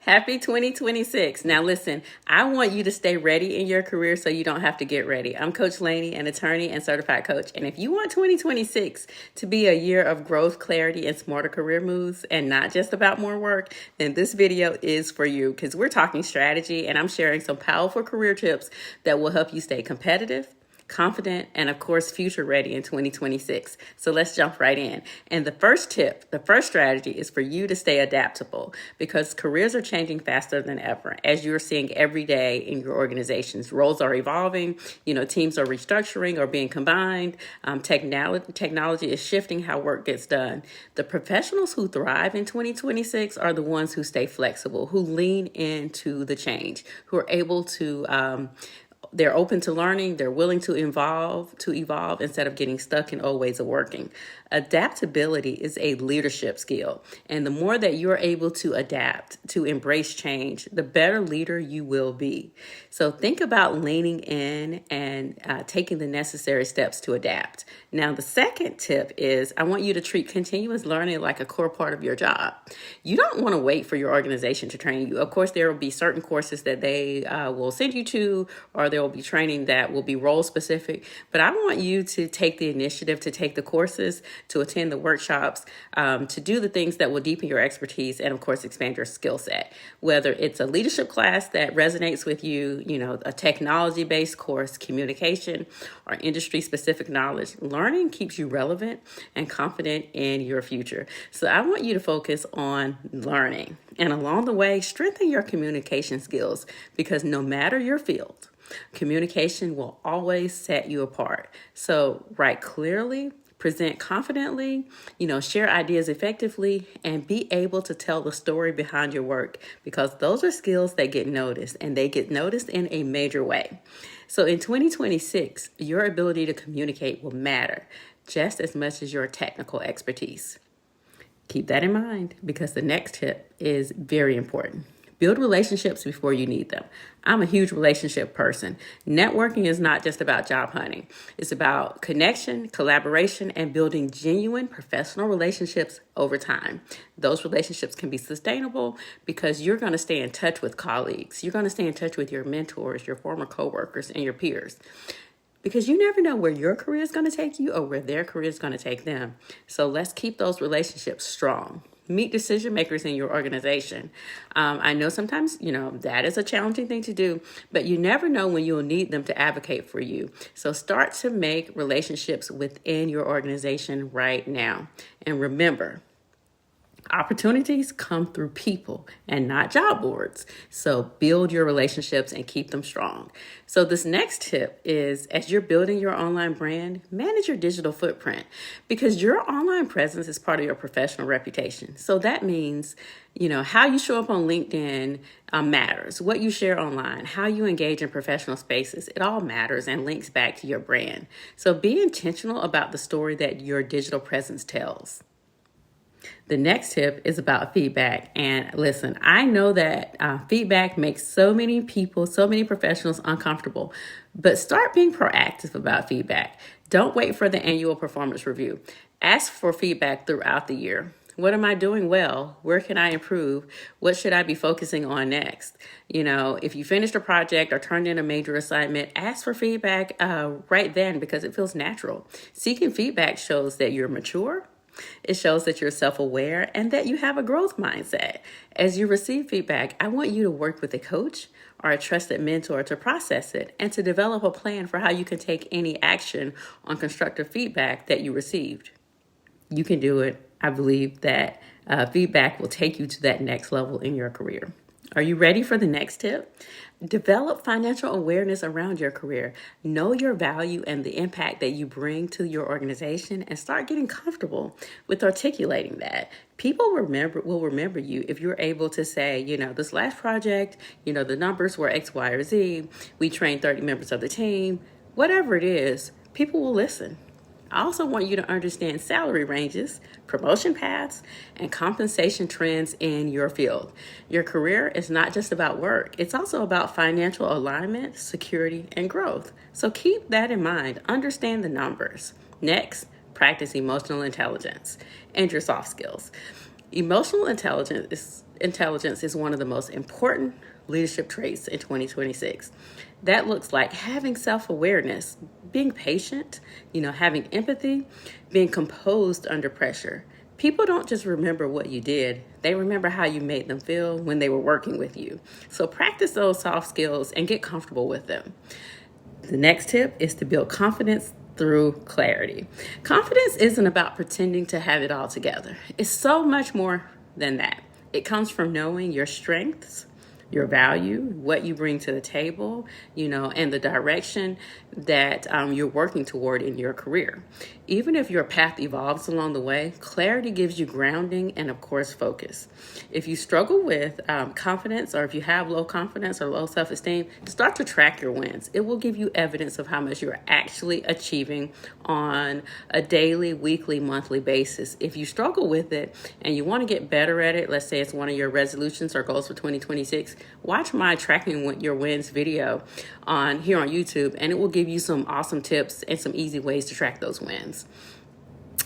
Happy 2026. Now listen, I want you to stay ready in your career so you don't have to get ready. I'm Coach Laney, an attorney and certified coach. And if you want 2026 to be a year of growth, clarity, and smarter career moves and not just about more work, then this video is for you because we're talking strategy and I'm sharing some powerful career tips that will help you stay competitive, confident, and of course, future ready in 2026. So let's jump right in. And the first tip, the first strategy is for you to stay adaptable because careers are changing faster than ever. As you're seeing every day in your organizations, roles are evolving, teams are restructuring or being combined. Technology is shifting how work gets done. The professionals who thrive in 2026 are the ones who stay flexible, who lean into the change, who are able to they're open to learning. They're willing to evolve instead of getting stuck in old ways of working. Adaptability is a leadership skill. And the more that you're able to adapt, to embrace change, the better leader you will be. So think about leaning in and taking the necessary steps to adapt. Now, the second tip is I want you to treat continuous learning like a core part of your job. You don't want to wait for your organization to train you. Of course, there will be certain courses that they will send you to, or there will be training that will be role specific. But I want you to take the initiative to take the courses, to attend the workshops, to do the things that will deepen your expertise and, of course, expand your skill set. Whether it's a leadership class that resonates with you, a technology-based course, communication, or industry-specific knowledge, learning keeps you relevant and confident in your future. So I want you to focus on learning. And along the way, strengthen your communication skills because no matter your field, communication will always set you apart. So write clearly, present confidently, share ideas effectively, and be able to tell the story behind your work because those are skills that get noticed and they get noticed in a major way. So in 2026, your ability to communicate will matter just as much as your technical expertise. Keep that in mind because the next tip is very important. Build relationships before you need them. I'm a huge relationship person. Networking is not just about job hunting. It's about connection, collaboration, and building genuine professional relationships over time. Those relationships can be sustainable because you're going to stay in touch with colleagues. You're going to stay in touch with your mentors, your former coworkers, and your peers. Because you never know where your career is going to take you or where their career is going to take them. So let's keep those relationships strong. Meet decision makers in your organization. I know sometimes, that is a challenging thing to do, but you never know when you'll need them to advocate for you. So start to make relationships within your organization right now. And remember, opportunities come through people and not job boards. So build your relationships and keep them strong. So this next tip is as you're building your online brand, manage your digital footprint because your online presence is part of your professional reputation. So that means, how you show up on LinkedIn matters. What you share online, how you engage in professional spaces, it all matters and links back to your brand. So be intentional about the story that your digital presence tells. The next tip is about feedback. And listen, I know that feedback makes so many people, so many professionals uncomfortable, but start being proactive about feedback. Don't wait for the annual performance review. Ask for feedback throughout the year. What am I doing well? Where can I improve? What should I be focusing on next? If you finished a project or turned in a major assignment, ask for feedback right then because it feels natural. Seeking feedback shows that you're mature. It shows that you're self-aware and that you have a growth mindset. As you receive feedback, I want you to work with a coach or a trusted mentor to process it and to develop a plan for how you can take any action on constructive feedback that you received. You can do it. I believe that feedback will take you to that next level in your career. Are you ready for the next tip? Develop financial awareness around your career. Know your value and the impact that you bring to your organization and start getting comfortable with articulating that. People will remember you if you're able to say, this last project, the numbers were X, Y, or Z. We trained 30 members of the team. Whatever it is, people will listen. I also want you to understand salary ranges, promotion paths, and compensation trends in your field. Your career is not just about work. It's also about financial alignment, security, and growth. So keep that in mind. Understand the numbers. Next, practice emotional intelligence and your soft skills. Emotional intelligence is one of the most important leadership traits in 2026. That looks like having self-awareness, being patient, having empathy, being composed under pressure. People don't just remember what you did, they remember how you made them feel when they were working with you. So practice those soft skills and get comfortable with them. The next tip is to build confidence through clarity. Confidence isn't about pretending to have it all together. It's so much more than that. It comes from knowing your strengths, your value, what you bring to the table, and the direction that you're working toward in your career. Even if your path evolves along the way, clarity gives you grounding and, of course, focus. If you struggle with confidence, or if you have low confidence or low self-esteem, start to track your wins. It will give you evidence of how much you're actually achieving on a daily, weekly, monthly basis. If you struggle with it and you want to get better at it, let's say it's one of your resolutions or goals for 2026, watch my Tracking Your Wins video here on YouTube, and it will give you some awesome tips and some easy ways to track those wins.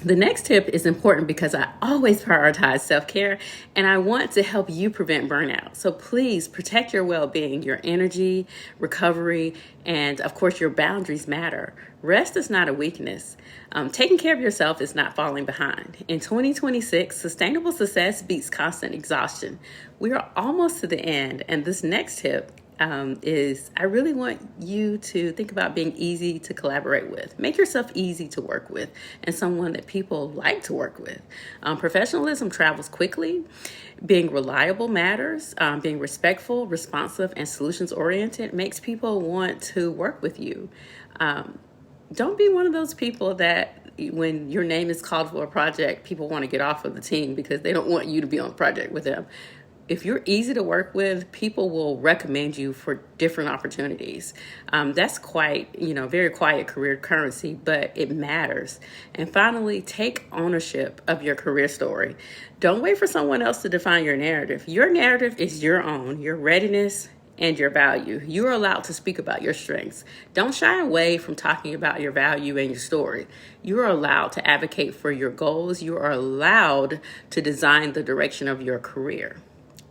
The next tip is important because I always prioritize self-care and I want to help you prevent burnout. So please protect your well-being, your energy, recovery, and of course your boundaries matter. Rest is not a weakness. Taking care of yourself is not falling behind. In 2026, sustainable success beats constant exhaustion. We are almost to the end, and this next tip is I really want you to think about being easy to collaborate with. Make yourself easy to work with and someone that people like to work with. Professionalism travels quickly. Being reliable matters. Being respectful, responsive, and solutions-oriented makes people want to work with you. Don't be one of those people that when your name is called for a project, people want to get off of the team because they don't want you to be on the project with them. If you're easy to work with, people will recommend you for different opportunities. That's quite, very quiet career currency, but it matters. And finally, take ownership of your career story. Don't wait for someone else to define your narrative. Your narrative is your own, your readiness, and your value. You are allowed to speak about your strengths. Don't shy away from talking about your value and your story. You are allowed to advocate for your goals. You are allowed to design the direction of your career.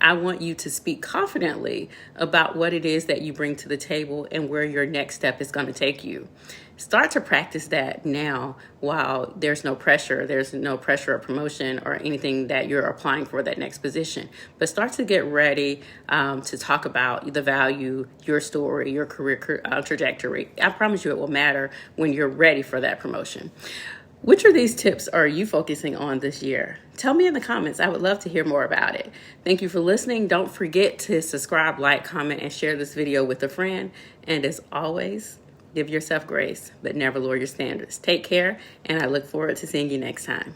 I want you to speak confidently about what it is that you bring to the table and where your next step is going to take you. Start to practice that now while there's no pressure. There's no pressure of promotion or anything that you're applying for that next position. But start to get ready to talk about the value, your story, your career trajectory. I promise you it will matter when you're ready for that promotion. Which of these tips are you focusing on this year? Tell me in the comments. I would love to hear more about it. Thank you for listening. Don't forget to subscribe, like, comment, and share this video with a friend. And as always, give yourself grace, but never lower your standards. Take care, and I look forward to seeing you next time.